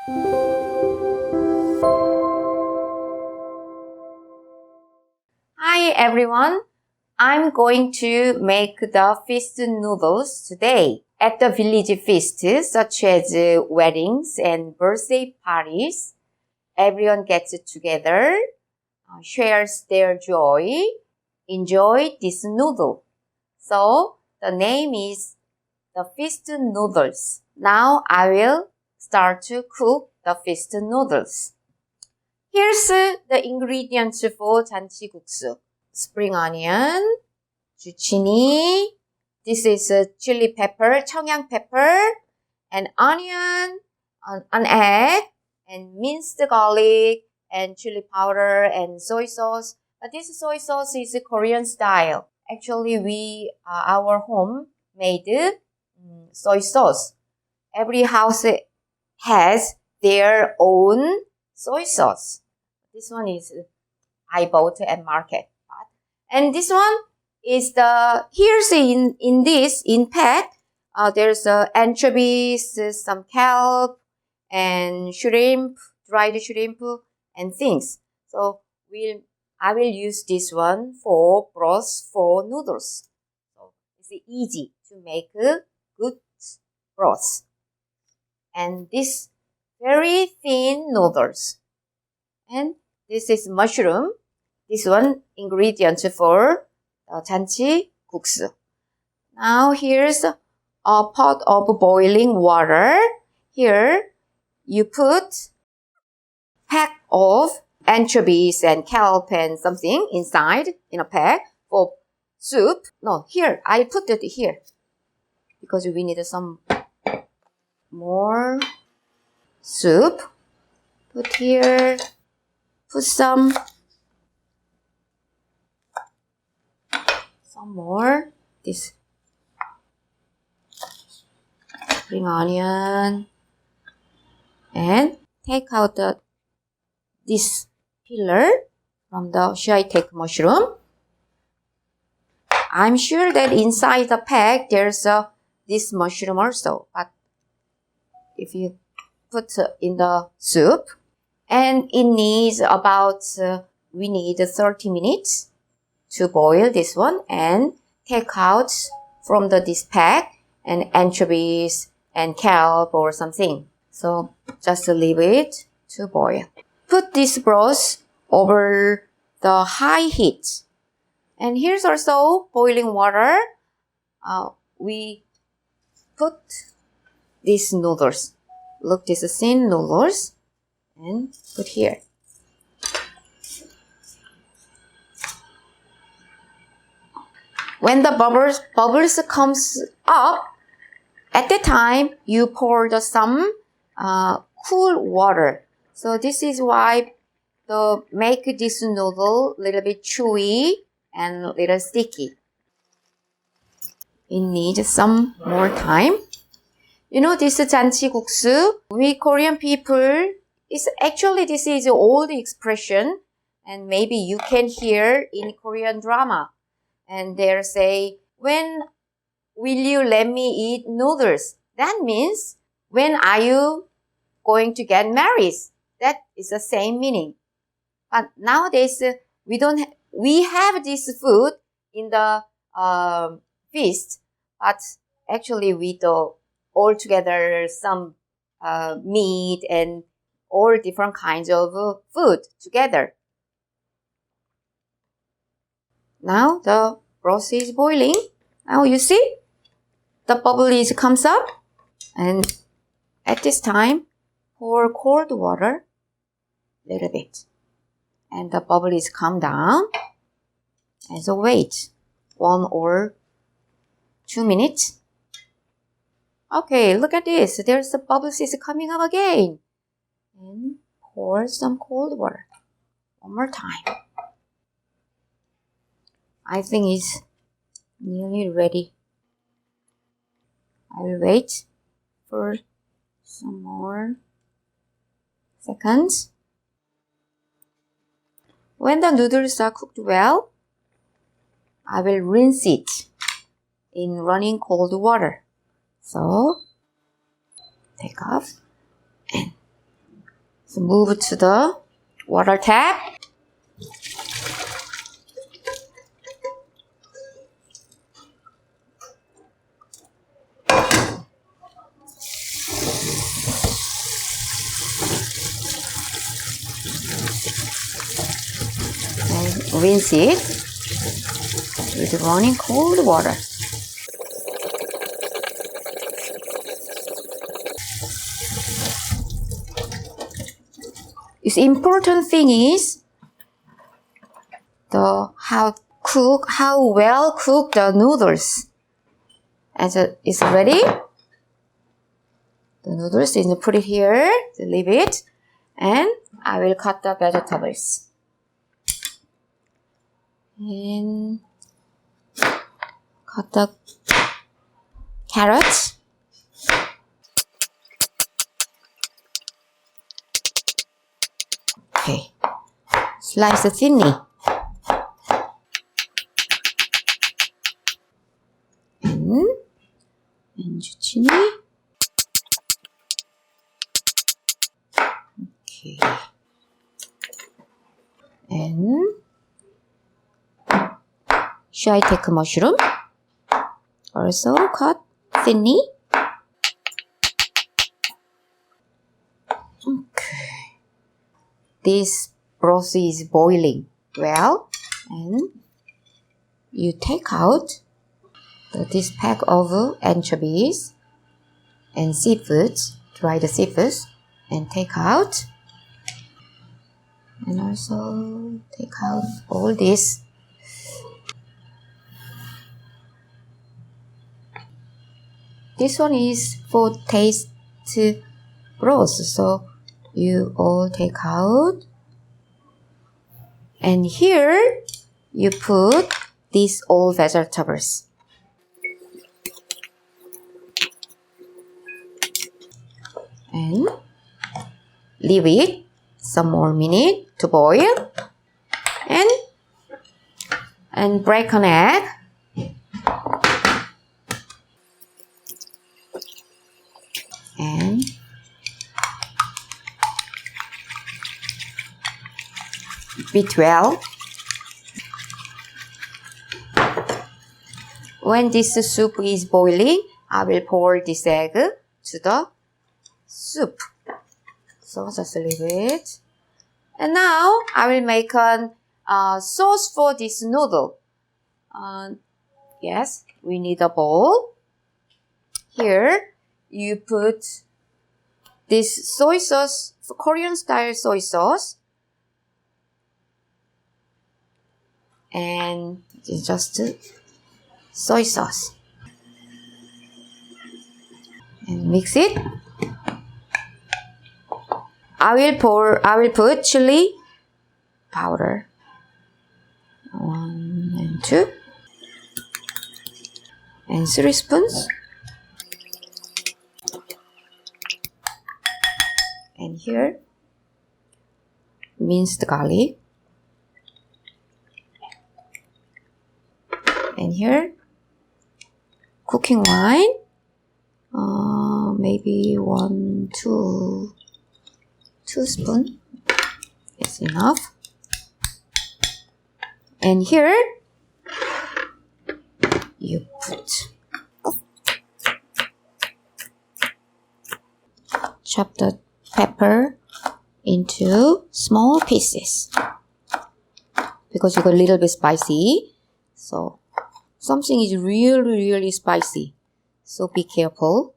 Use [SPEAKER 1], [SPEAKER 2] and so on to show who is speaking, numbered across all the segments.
[SPEAKER 1] Hi everyone, I'm going to make the feast noodles today. At the village feast, such as weddings and birthday parties, everyone gets together, shares their joy, enjoy this noodle. So the name is the feast noodles. Now I will start to cook the feast noodles. Here's the ingredients for 잔치국수. Spring onion, zucchini, this is chili pepper, 청양 pepper, and onion, an egg, and minced garlic, and chili powder, and soy sauce. But this soy sauce is Korean style. Actually, our home made soy sauce. Every house has their own soy sauce. This one is I bought at market. And this one is here's in pack, there's anchovies, some kelp, and shrimp, dried shrimp, and things. So I will use this one for broth for noodles. So it's easy to make a good broth. And this very thin noodles. And this is mushroom. This one ingredient for 잔치국수. Now here's a pot of boiling water. Here you put pack of anchovies and kelp and something inside in a pack for soup. No, here I put it here because we need some more soup. Put here. Put some more. This spring onion, and take out this pillar from the. Should I take mushroom? I'm sure that inside the pack there's this mushroom also. But if you put in the soup, and it needs about we need 30 minutes to boil this one and take out from this pack and anchovies and kelp or something. So just leave it to boil. Put this broth over the high heat. And here's also boiling water. We put these noodles. Look, this is thin noodles. And put here. When the bubbles comes up, at the time you pour some cool water. So this is why to make this noodle a little bit chewy and a little sticky. It needs some more time. You know this 잔치국수, we Korean people, this is an old expression, and maybe you can hear in Korean drama. And they say, when will you let me eat noodles? That means, when are you going to get married? That is the same meaning. But nowadays, we have this food in the feast, but actually we do all together some meat and all different kinds of food together. Now the broth is boiling. Now you see the bubble comes up, and at this time pour cold water a little bit, and the bubble is come down. And so wait 1 or 2 minutes. Okay, look at this. There's the bubbles is coming up again. And pour some cold water. One more time. I think it's nearly ready. I will wait for some more seconds. When the noodles are cooked well, I will rinse it in running cold water. So, take off and So move to the water tap. And rinse it with running cold water. The important thing is how well cooked the noodles. As it's ready, the noodles is put it here, leave it, and I will cut the vegetables. And cut the carrots. Okay, slice it thinly. And zucchini. Okay. And should I take a mushroom? Also cut thinly. Okay. This broth is boiling well, and you take out this pack of anchovies and seafoods, dried seafoods, and take out. And also take out all this. This one is for taste broth, so you all take out. And here you put these all vegetables. And leave it some more minute to boil. And break an egg. And beat well. When this soup is boiling, I will pour this egg to the soup. So just leave it. And now I will make a sauce for this noodle. Yes, we need a bowl. Here you put this soy sauce, Korean style soy sauce. And just soy sauce. And mix it. I will put chili powder. 1 and 2. And 3 spoons. And here, minced garlic. And here, cooking wine. Maybe 2 spoons is enough. And here, you chop the pepper into small pieces because you got a little bit spicy. So something is really spicy. So be careful.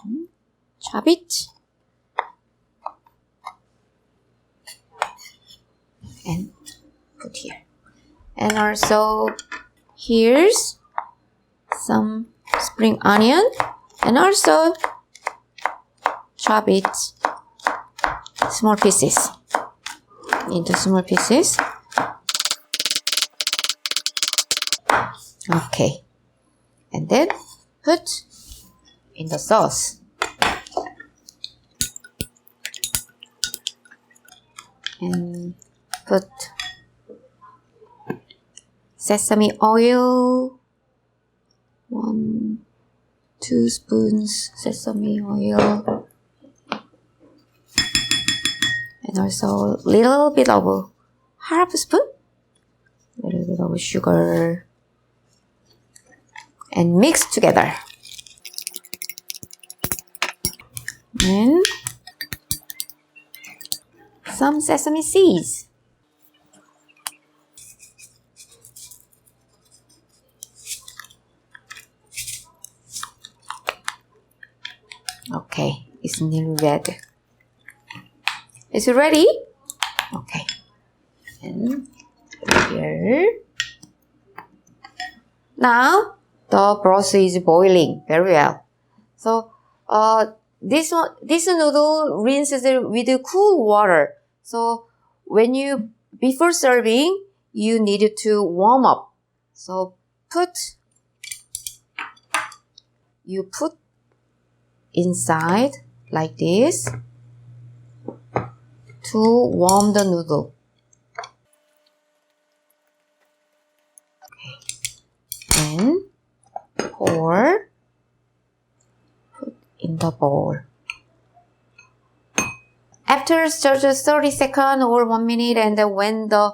[SPEAKER 1] And chop it. And put here. And also here's some spring onion. And also chop it small pieces. Into small pieces. Okay. And then put in the sauce. And put sesame oil. 1, 2 spoons sesame oil. And also a little bit of half spoon, a little bit of sugar, and mix together. And some sesame seeds. Okay, it's nearly ready. Is it ready? Okay. And here. Now the broth is boiling very well. So this noodle rinses with cool water. So before serving, you need to warm up. So you put inside like this to warm the noodle. Okay. And put in the bowl. After just 30 seconds or 1 minute, and then when the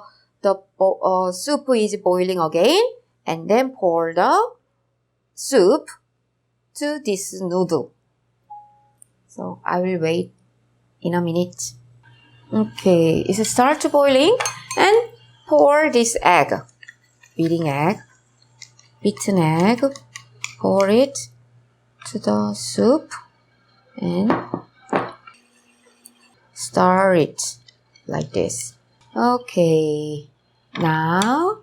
[SPEAKER 1] soup is boiling again, and then pour the soup to this noodle. So I will wait in a minute. Okay, it starts boiling, and pour this egg, beaten egg, pour it to the soup and stir it like this. Okay, now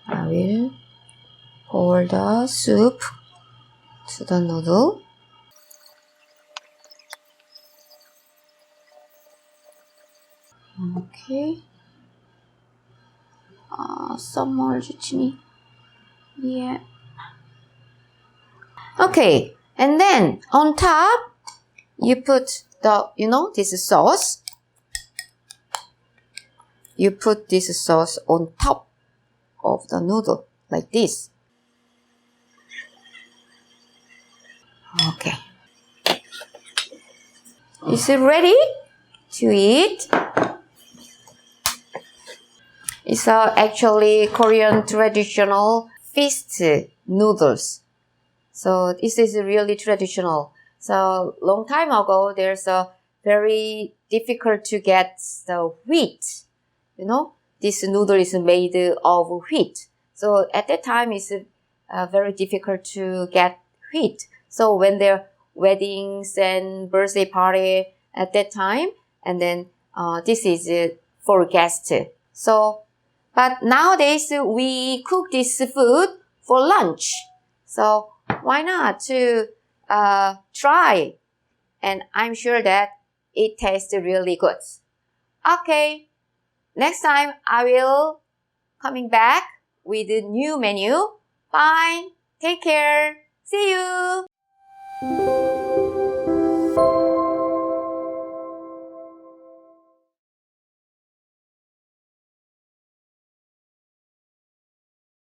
[SPEAKER 1] I will pour the soup to the noodle. Okay. Some more zucchini. Yeah. Okay, and then on top, you put this sauce. You put this sauce on top of the noodle, like this. Okay. Is it ready to eat? It's actually Korean traditional feast noodles. So this is really traditional. So long time ago, there's a very difficult to get the wheat. This noodle is made of wheat. So at that time, it's very difficult to get wheat. So when there are weddings and birthday party at that time, and then this is for guests. So, but nowadays we cook this food for lunch. So why not to try? And I'm sure that it tastes really good. Okay, next time I will coming back with a new menu. Bye. Take care. See you.